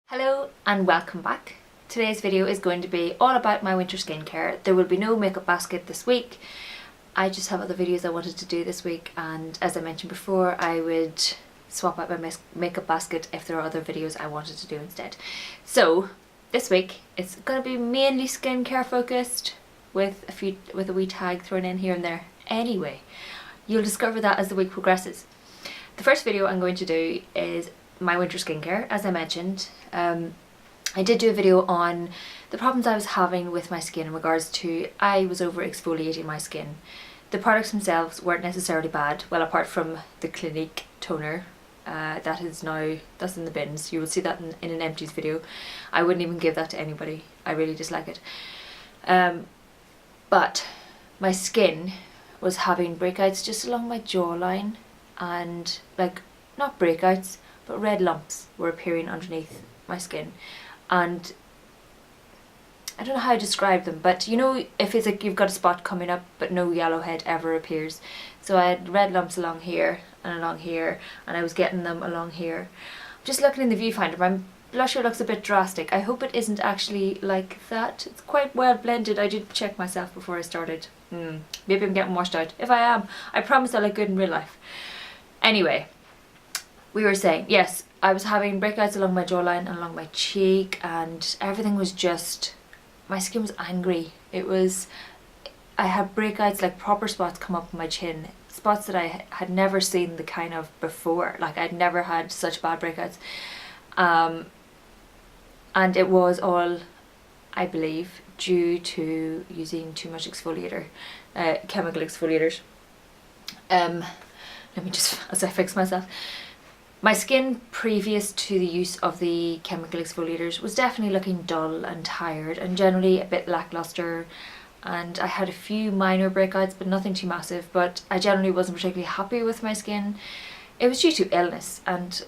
Hello and welcome back. Today's video is going to be all about my winter skincare. There will be no makeup basket this week. I just have other videos I wanted to do this week, and as I mentioned before, I would swap out my makeup basket if there are other videos I wanted to do instead. So this week it's going to be mainly skincare focused with a wee tag thrown in here and there. Anyway, you'll discover that as the week progresses. The first video I'm going to do is my winter skincare. As I mentioned, I did do a video on the problems I was having with my skin in regards to I was over exfoliating my skin. The products themselves weren't necessarily bad, well, apart from the Clinique toner. That's in the bins. You will see that in an empties video. I wouldn't even give that to anybody. I really dislike it. But my skin was having breakouts just along my jawline, and like, not breakouts, but red lumps were appearing underneath my skin. And I don't know how to describe them, but you know, if it's like you've got a spot coming up but no yellow head ever appears. So I had red lumps along here and along here, and I was getting them along here. Just looking in the viewfinder, my blusher looks a bit drastic. I hope it isn't actually like that. It's quite well blended. I did check myself before I started. Maybe I'm getting washed out. If I am, I promise I look good in real life. Anyway, we were saying, yes, I was having breakouts along my jawline and along my cheek, and everything was just, my skin was angry. I had breakouts, like proper spots come up on my chin, spots that I had never seen the kind of before. Like, I'd never had such bad breakouts. And it was all, I believe, due to using too much exfoliator, chemical exfoliators. Let me just, as I fix myself. My skin previous to the use of the chemical exfoliators was definitely looking dull and tired and generally a bit lackluster, and I had a few minor breakouts but nothing too massive, but I generally wasn't particularly happy with my skin. It was due to illness and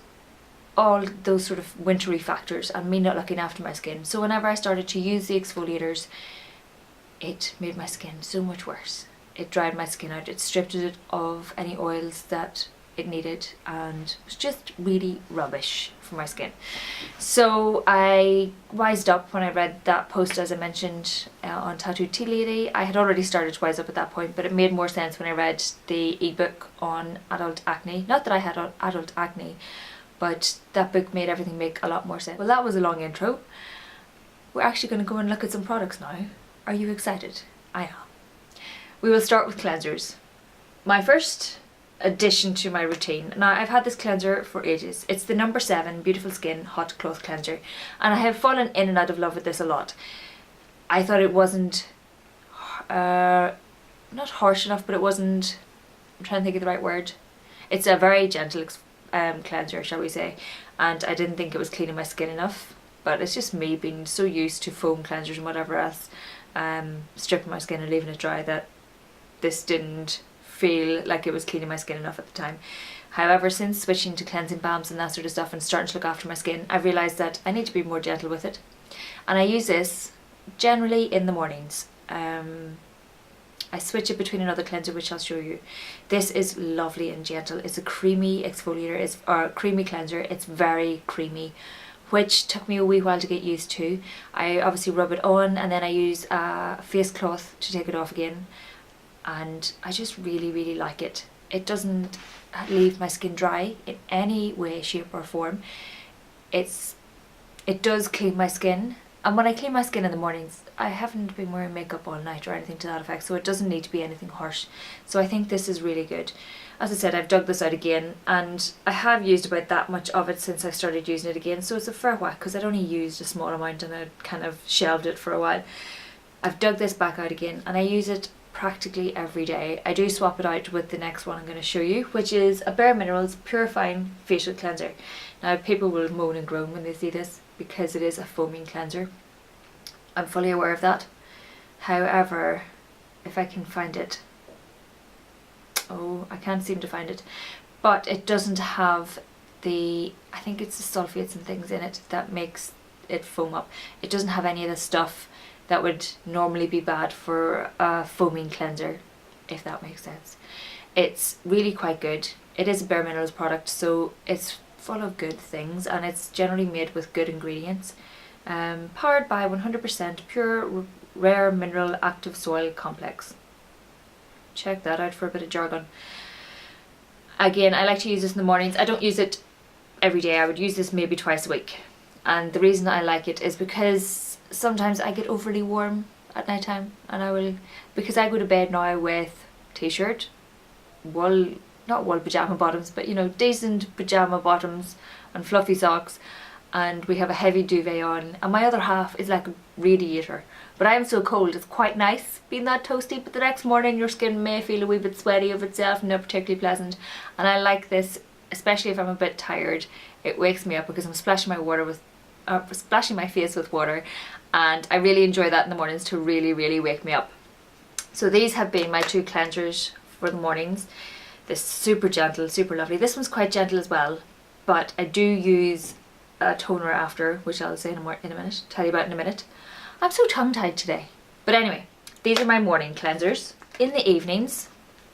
all those sort of wintry factors and me not looking after my skin. So whenever I started to use the exfoliators, it made my skin so much worse. It dried my skin out, it stripped it of any oils that it needed, and was just really rubbish for my skin. So I wised up when I read that post, as I mentioned, on Tattooed Tea Lady. I had already started to wise up at that point, but it made more sense when I read the ebook on adult acne. Not that I had adult acne, but that book made everything make a lot more sense. Well, that was a long intro. We're actually going to go and look at some products now. Are you excited? I am. We will start with cleansers. My first addition to my routine. Now, I've had this cleanser for ages. It's the No. 7 Beautiful Skin Hot Cloth Cleanser, and I have fallen in and out of love with this a lot. I thought it wasn't not harsh enough, but it wasn't, I'm trying to think of the right word. It's a very gentle cleanser, shall we say, and I didn't think it was cleaning my skin enough, but it's just me being so used to foam cleansers and whatever else, stripping my skin and leaving it dry, that this didn't feel like it was cleaning my skin enough at the time. However, since switching to cleansing balms and that sort of stuff and starting to look after my skin, I've realised that I need to be more gentle with it, and I use this generally in the mornings. I switch it between another cleanser, which I'll show you. This is lovely and gentle. It's a creamy exfoliator, or creamy cleanser. It's very creamy, which took me a wee while to get used to. I obviously rub it on and then I use a face cloth to take it off again, and I just really like it. It doesn't leave my skin dry in any way, shape or form. It does clean my skin, and when I clean my skin in the mornings, I haven't been wearing makeup all night or anything to that effect, so it doesn't need to be anything harsh. So I think this is really good. As I said, I've dug this out again, and I have used about that much of it since I started using it again, so it's a fair whack because I'd only used a small amount and I kind of shelved it for a while. I've dug this back out again and I use it practically every day. I do swap it out with the next one I'm going to show you, which is a Bare Minerals Purifying Facial Cleanser. Now, people will moan and groan when they see this because it is a foaming cleanser. I'm fully aware of that. However, if I can find it, I can't seem to find it, but it doesn't have I think it's the sulfates and things in it that makes it foam up. It doesn't have any of the stuff that would normally be bad for a foaming cleanser, if that makes sense. It's really quite good. It is a Bare Minerals product, so it's full of good things, and it's generally made with good ingredients. Powered by 100% pure rare mineral active soil complex. Check that out for a bit of jargon. Again, I like to use this in the mornings. I don't use it every day. I would use this maybe twice a week. And the reason I like it is because sometimes I get overly warm at night time, and because I go to bed now with t-shirt, not wool pyjama bottoms, but you know, decent pyjama bottoms and fluffy socks, and we have a heavy duvet on, and my other half is like a radiator. But I am so cold, it's quite nice being that toasty, but the next morning your skin may feel a wee bit sweaty of itself, not particularly pleasant. And I like this, especially if I'm a bit tired. It wakes me up because I'm splashing my face with water, and I really enjoy that in the mornings to really wake me up. So these have been my 2 cleansers for the mornings. This super gentle, super lovely. This one's quite gentle as well, but I do use a toner after, which I'll say tell you about in a minute. I'm so tongue-tied today. But anyway, these are my morning cleansers. In the evenings,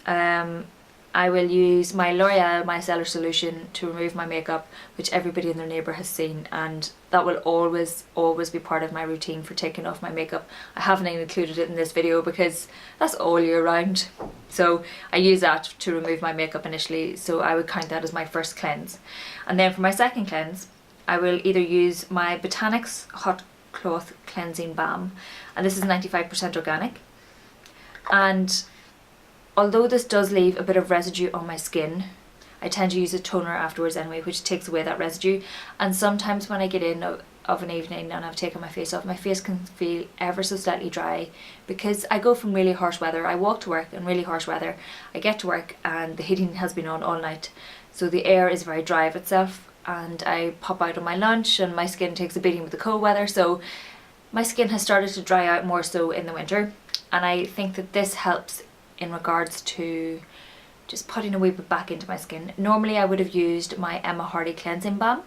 I will use my L'Oreal Micellar Solution to remove my makeup, which everybody in their neighbour has seen, and that will always be part of my routine for taking off my makeup. I haven't included it in this video because that's all year round. So I use that to remove my makeup initially, so I would count that as my first cleanse. And then for my second cleanse, I will either use my Botanics Hot Cloth Cleansing Balm, and this is 95% organic. And although this does leave a bit of residue on my skin, I tend to use a toner afterwards anyway, which takes away that residue. And sometimes when I get in of an evening and I've taken my face off, my face can feel ever so slightly dry, because I go from really harsh weather. I walk to work in really harsh weather. I get to work and the heating has been on all night, so the air is very dry of itself, and I pop out on my lunch and my skin takes a beating with the cold weather. So my skin has started to dry out more so in the winter, and I think that this helps in regards to just putting a wee bit back into my skin. Normally I would have used my Emma Hardy cleansing balm,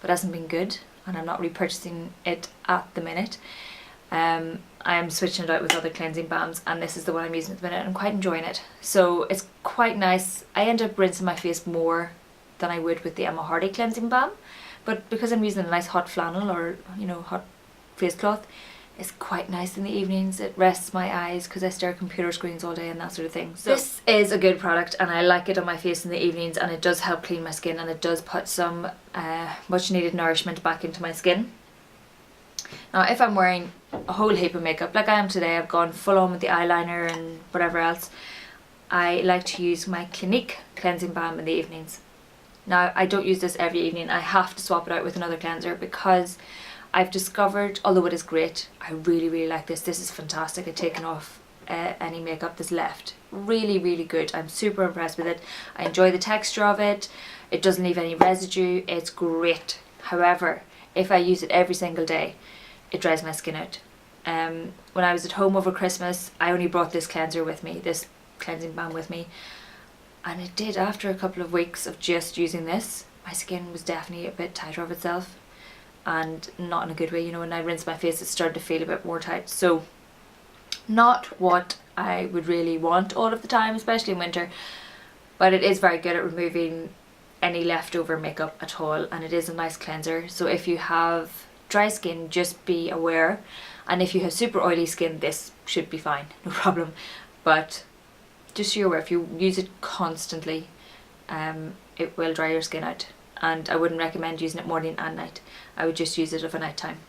but it hasn't been good, and I'm not repurchasing it at the minute. I am switching it out with other cleansing balms, and this is the one I'm using at the minute. I'm quite enjoying it, so it's quite nice. I end up rinsing my face more than I would with the Emma Hardy cleansing balm, but because I'm using a nice hot flannel, or you know, hot face cloth, it's quite nice in the evenings. It rests my eyes because I stare at computer screens all day and that sort of thing. So this is a good product, and I like it on my face in the evenings, and it does help clean my skin, and it does put some much needed nourishment back into my skin. Now if I'm wearing a whole heap of makeup like I am today, I've gone full on with the eyeliner and whatever else, I like to use my Clinique cleansing balm in the evenings. Now I don't use this every evening. I have to swap it out with another cleanser, because I've discovered, although it is great, I really like this. This is fantastic at taking off any makeup that's left. Really good. I'm super impressed with it. I enjoy the texture of it. It doesn't leave any residue. It's great. However, if I use it every single day, it dries my skin out. When I was at home over Christmas, I only brought this cleanser with me, this cleansing balm with me, and it did, after a couple of weeks of just using this, my skin was definitely a bit tighter of itself, and not in a good way. You know, when I rinse my face, it started to feel a bit more tight. So not what I would really want all of the time, especially in winter, but it is very good at removing any leftover makeup at all, and it is a nice cleanser. So if you have dry skin, just be aware, and if you have super oily skin, this should be fine, no problem. But just so you're aware, if you use it constantly, it will dry your skin out, and I wouldn't recommend using it morning and night. I would just use it of a night time.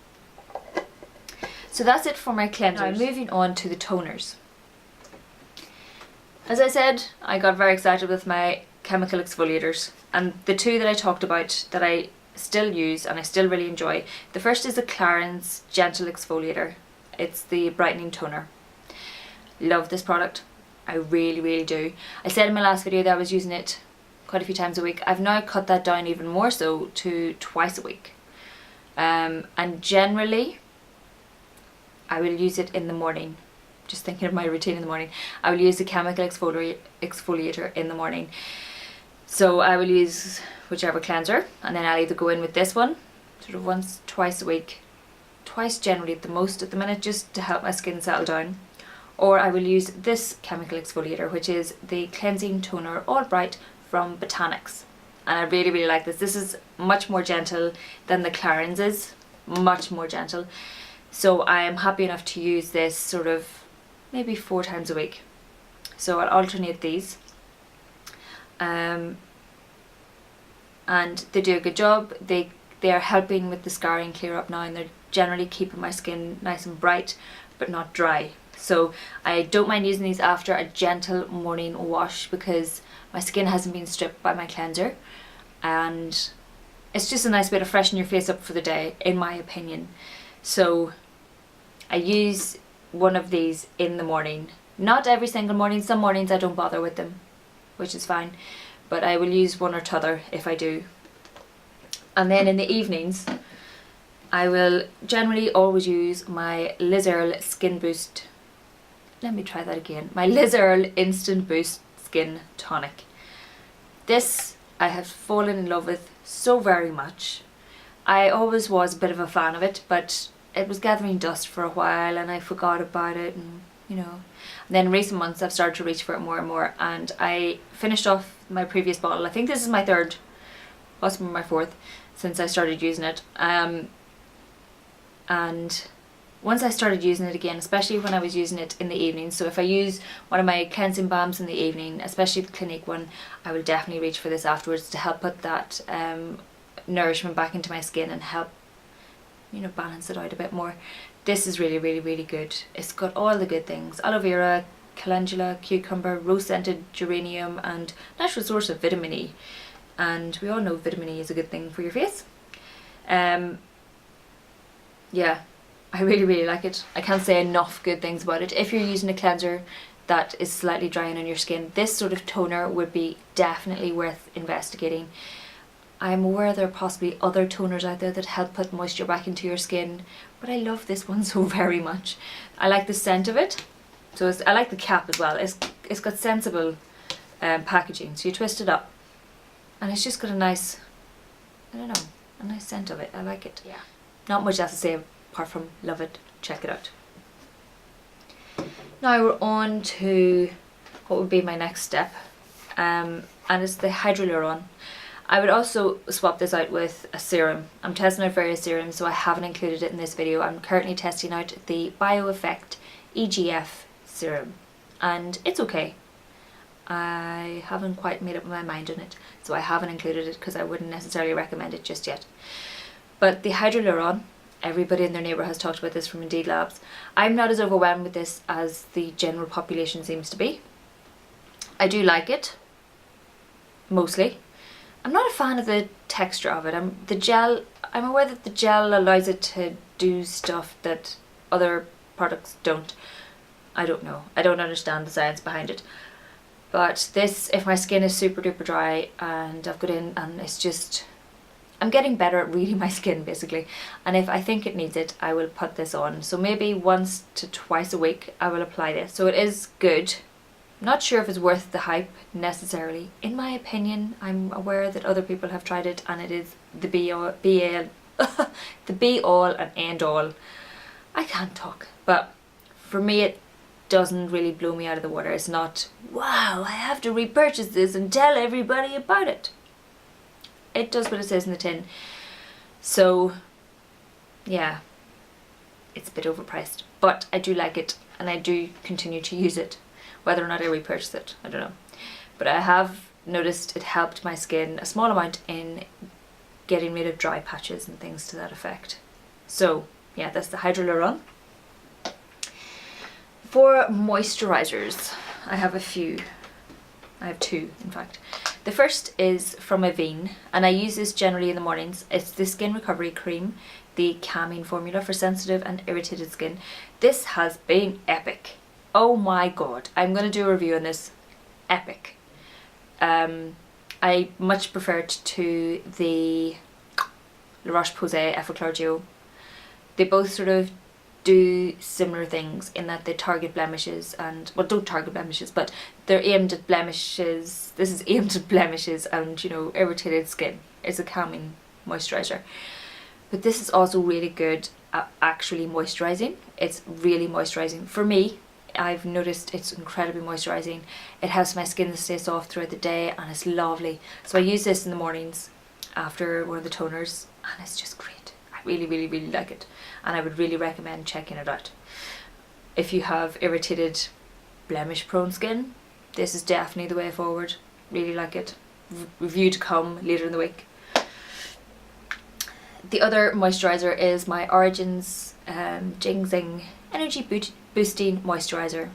So that's it for my cleansers. Now moving on to the toners. As I said, I got very excited with my chemical exfoliators, and the 2 that I talked about that I still use and I still really enjoy. The first is the Clarins Gentle Exfoliator. It's the brightening toner. Love this product. I really do. I said in my last video that I was using it quite a few times a week. I've now cut that down even more so to twice a week. And generally I will use it in the morning. Just thinking of my routine in the morning. I will use the chemical exfoliator in the morning. So I will use whichever cleanser, and then I'll either go in with this one sort of once, twice a week. Twice generally at the most at the minute, just to help my skin settle down. Or I will use this chemical exfoliator, which is the Cleansing Toner All Bright from Botanics. and I really, really like this. This is much more gentle than the Clarins is, much more gentle. So I am happy enough to use this sort of maybe 4 times a week. So I'll alternate these. And they do a good job. They are helping with the scarring clear up now, and they're generally keeping my skin nice and bright but not dry. So I don't mind using these after a gentle morning wash because my skin hasn't been stripped by my cleanser, and it's just a nice way to freshen your face up for the day, in my opinion. So I use one of these in the morning. Not every single morning. Some mornings I don't bother with them, which is fine, but I will use one or t'other if I do. And then in the evenings I will generally always use my Liz Earle Skin Boost. Let me try that again. My Liz Earle Instant Boost Skin Tonic. This I have fallen in love with so very much. I always was a bit of a fan of it, but it was gathering dust for a while and I forgot about it, and you know. And then in recent months I've started to reach for it more and more, and I finished off my previous bottle. I think this is my 3rd, possibly my 4th, since I started using it. And once I started using it again, especially when I was using it in the evening, so if I use one of my cleansing balms in the evening, especially the Clinique one, I will definitely reach for this afterwards to help put that nourishment back into my skin and help, you know, balance it out a bit more. This is really, really, really good. It's got all the good things: aloe vera, calendula, cucumber, rose scented geranium, and natural source of vitamin E. And we all know vitamin E is a good thing for your face. Yeah, I really, really like it. I can't say enough good things about it. If you're using a cleanser that is slightly drying on your skin, this sort of toner would be definitely worth investigating. I'm aware there are possibly other toners out there that help put moisture back into your skin, but I love this one so very much. I like the scent of it. So I like the cap as well. It's got sensible packaging, so you twist it up and it's just got a nice, I don't know, a nice scent of it. I like it. Yeah. Not much else to say apart from love it. Check it out. Now we're on to what would be my next step, and it's the hyaluron. I would also swap this out with a serum. I'm testing out various serums, so I haven't included it in this video. I'm currently testing out the BioEffect EGF serum, and it's okay. I haven't quite made up my mind on it, so I haven't included it because I wouldn't necessarily recommend it just yet. But the hyaluron, everybody in their neighbour has talked about this from Indeed Labs. I'm not as overwhelmed with this as the general population seems to be. I do like it, mostly. I'm not a fan of the texture of it. I'm aware that the gel allows it to do stuff that other products don't. I don't know. I don't understand the science behind it. But this, if my skin is super duper dry and I've got in and it's just, I'm getting better at reading my skin basically, and if I think it needs it, I will put this on. So maybe once to twice a week I will apply this. So it is good. Not sure if it's worth the hype necessarily. In my opinion, I'm aware that other people have tried it and it is the be all and end all. I can't talk, but for me it doesn't really blow me out of the water. It's not, wow, I have to repurchase this and tell everybody about it. It does what it says in the tin. So yeah, it's a bit overpriced, but I do like it and I do continue to use it. Whether or not I repurchase it, I don't know. But I have noticed it helped my skin a small amount in getting rid of dry patches and things to that effect. So yeah, that's the hyaluron. For moisturisers, I have a few. I have 2 in fact. The first is from Avene, and I use this generally in the mornings. It's the Skin Recovery Cream, the calming formula for sensitive and irritated skin. This has been epic. Oh my god, I'm going to do a review on this. Epic. I much prefer it to the La Roche-Posay Effaclar Duo. They both sort of do similar things in that they target blemishes and, well, don't target blemishes, but they're aimed at blemishes. This is aimed at blemishes and, you know, irritated skin. It's a calming moisturiser. But this is also really good at actually moisturising. It's really moisturising. For me, I've noticed it's incredibly moisturising. It helps my skin to stay soft throughout the day, and it's lovely. So I use this in the mornings after one of the toners, and it's just great. I really, really, really like it, and I would really recommend checking it out. If you have irritated, blemish prone skin, this is definitely the way forward. Really like it. Review to come later in the week. The other moisturiser is my Origins Ginseng Energy Boosting Moisturiser.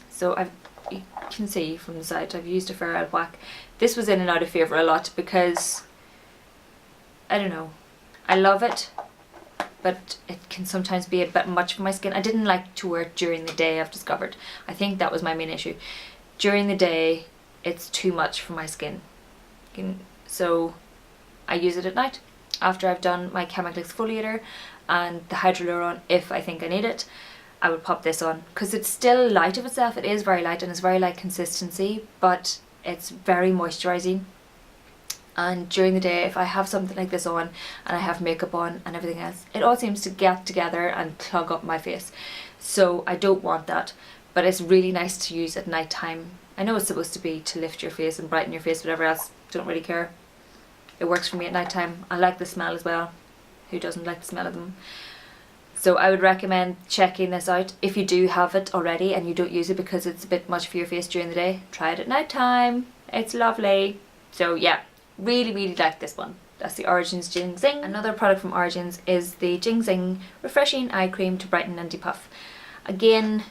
So you can see from the side I've used a fair old whack. This was in and out of favour a lot because, I don't know, I love it, but it can sometimes be a bit much for my skin. I didn't like to wear it during the day, I've discovered. I think that was my main issue. During the day, it's too much for my skin. So I use it at night after I've done my chemical exfoliator and the hyaluron. If I think I need it, I would pop this on, because it's still light of itself. It is very light, and it's very light consistency, but it's very moisturising. And during the day, if I have something like this on and I have makeup on and everything else, it all seems to get together and clog up my face. So I don't want that, but it's really nice to use at night time. I know it's supposed to be to lift your face and brighten your face, whatever else, don't really care. It works for me at night time. I like the smell as well. Who doesn't like the smell of them? So I would recommend checking this out. If you do have it already and you don't use it because it's a bit much for your face during the day, try it at night time. It's lovely. So yeah, really, really like this one. That's the Origins Ginseng. Another product from Origins is the Ginseng Refreshing Eye Cream to Brighten and Depuff. Again,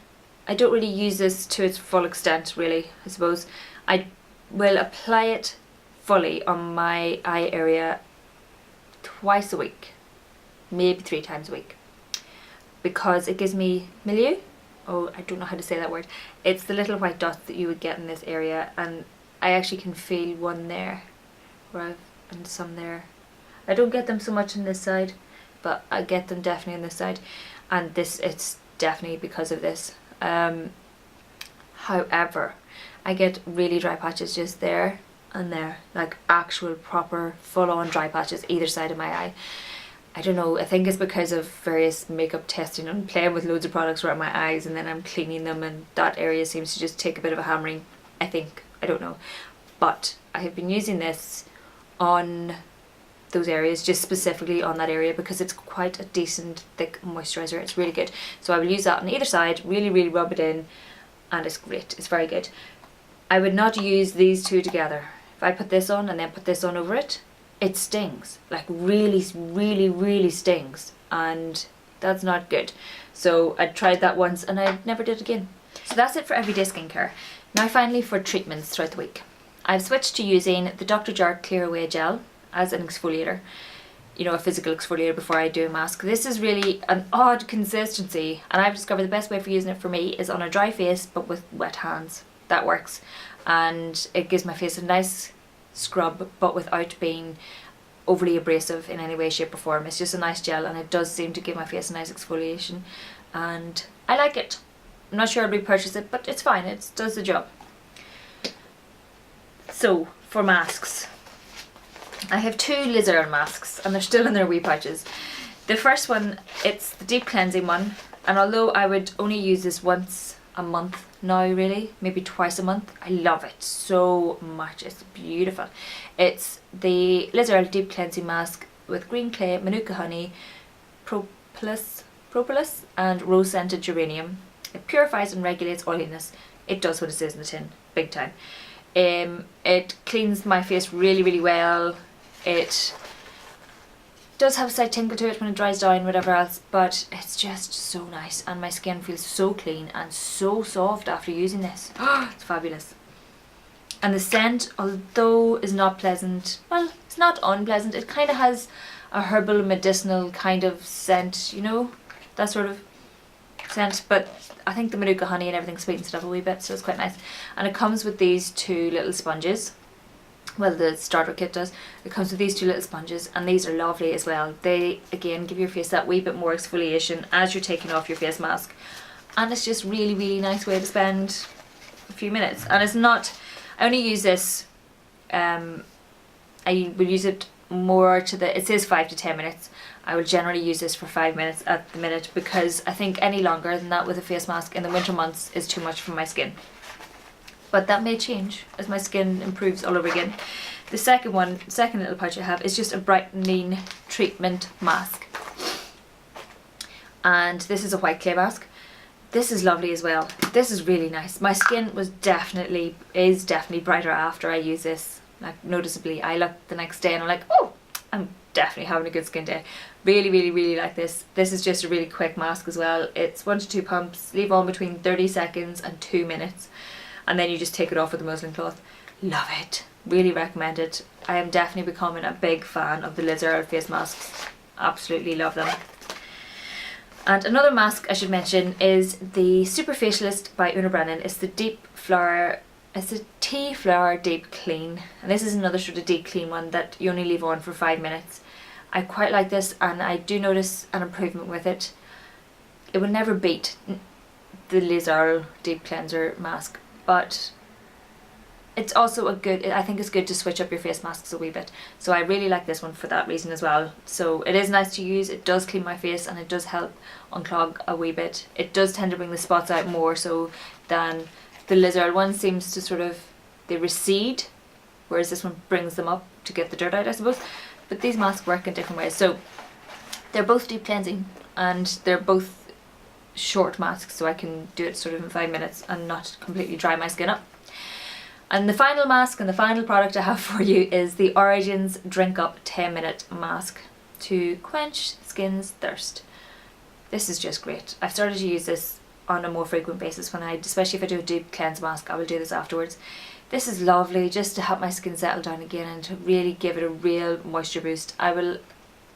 I don't really use this to its full extent, really, I suppose. I will apply it fully on my eye area twice a week, maybe 3 times a week, because it gives me milieu. Oh, I don't know how to say that word. It's the little white dots that you would get in this area, and I actually can feel one there, and some there. I don't get them so much on this side, but I get them definitely on this side, and it's definitely because of this. However, I get really dry patches just there and there, like actual proper full-on dry patches either side of my eye. I don't know, I think it's because of various makeup testing and playing with loads of products around my eyes, and then I'm cleaning them and that area seems to just take a bit of a hammering, I think. I don't know. But I have been using this on those areas, just specifically on that area, because it's quite a decent thick moisturiser. It's really good. So I will use that on either side, really, really rub it in, and it's great. It's very good. I would not use these two together. If I put this on and then put this on over it, it stings. Like really, really, really stings, and that's not good. So I tried that once and I never did again. So that's it for everyday skincare. Now finally for treatments throughout the week. I've switched to using the Dr. Jart Clear Away Gel as an exfoliator, you know, a physical exfoliator before I do a mask. This is really an odd consistency, and I've discovered the best way for using it for me is on a dry face but with wet hands. That works, and it gives my face a nice scrub but without being overly abrasive in any way, shape or form. It's just a nice gel, and it does seem to give my face a nice exfoliation, and I like it. I'm not sure I'd repurchase it, but it's fine, it does the job. So for masks, I have 2 Lizard masks, and they're still in their wee pouches. The first one, it's the deep cleansing one, and although I would only use this once a month now, really, maybe twice a month, I love it so much. It's beautiful. It's the Lizard Deep Cleansing Mask with green clay, manuka honey, propolis and rose scented geranium. It purifies and regulates oiliness. It does what it says in the tin, big time. It cleans my face really, really well. It does have a slight tingle to it when it dries down, whatever else, but it's just so nice, and my skin feels so clean and so soft after using this. It's fabulous. And the scent, although is not pleasant, well, it's not unpleasant, it kind of has a herbal medicinal kind of scent, you know, that sort of scent, but I think the manuka honey and everything sweetens it up a wee bit, so it's quite nice. And it comes with these 2 little sponges. Well, the starter kit does. It comes with these 2 little sponges, and these are lovely as well. They again give your face that wee bit more exfoliation as you're taking off your face mask, and it's just really, really nice way to spend a few minutes. And it's not, I only use this, I will use it more to the, it says 5 to 10 minutes. I will generally use this for 5 minutes at the minute, because I think any longer than that with a face mask in the winter months is too much for my skin. But that may change as my skin improves all over again. The second little pouch I have is just a brightening treatment mask. And this is a white clay mask. This is lovely as well. This is really nice. My skin is definitely brighter after I use this. Like, noticeably. I look the next day and I'm like, oh, I'm definitely having a good skin day. Really, really, really like this. This is just a really quick mask as well. It's 1 to 2 pumps, leave on between 30 seconds and 2 minutes. And then you just take it off with a muslin cloth. Love it. Really recommend it. I am definitely becoming a big fan of the Liz Earle face masks. Absolutely love them. And another mask I should mention is the Super Facialist by Una Brennan. It's the Deep Flower, it's a Tea Flower Deep Clean. And this is another sort of deep clean one that you only leave on for 5 minutes. I quite like this, and I do notice an improvement with it. It will never beat the Liz Earle Deep Cleanser mask, but it's also a good, I think it's good to switch up your face masks a wee bit. So I really like this one for that reason as well. So it is nice to use, it does clean my face, and it does help unclog a wee bit. It does tend to bring the spots out more so than the Liz Earle one seems to sort of, they recede, whereas this one brings them up to get the dirt out, I suppose. But these masks work in different ways. So they're both deep cleansing, and they're both short masks, so I can do it sort of in 5 minutes and not completely dry my skin up. And the final mask and the final product I have for you is the Origins Drink Up 10-minute mask to quench skin's thirst. This is just great. I've started to use this on a more frequent basis when especially if I do a deep cleanse mask, I will do this afterwards. This is lovely just to help my skin settle down again and to really give it a real moisture boost. I will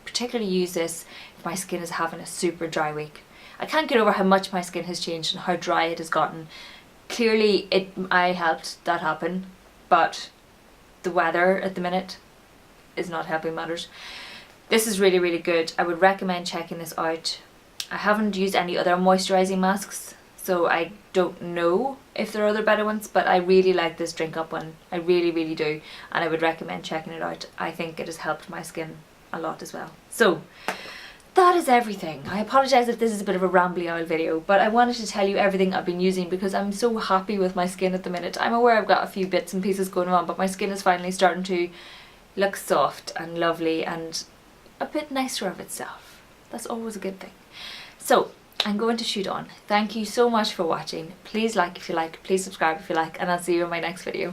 particularly use this if my skin is having a super dry week. I can't get over how much my skin has changed and how dry it has gotten. Clearly I helped that happen, but the weather at the minute is not helping matters. This is really, really good. I would recommend checking this out. I haven't used any other moisturising masks, so I don't know if there are other better ones, but I really like this Drink Up one. I really, really do, and I would recommend checking it out. I think it has helped my skin a lot as well. So that is everything. I apologise if this is a bit of a rambly owl video, but I wanted to tell you everything I've been using because I'm so happy with my skin at the minute. I'm aware I've got a few bits and pieces going on, but my skin is finally starting to look soft and lovely and a bit nicer of itself. That's always a good thing. So I'm going to shoot on. Thank you so much for watching. Please like if you like, please subscribe if you like, and I'll see you in my next video.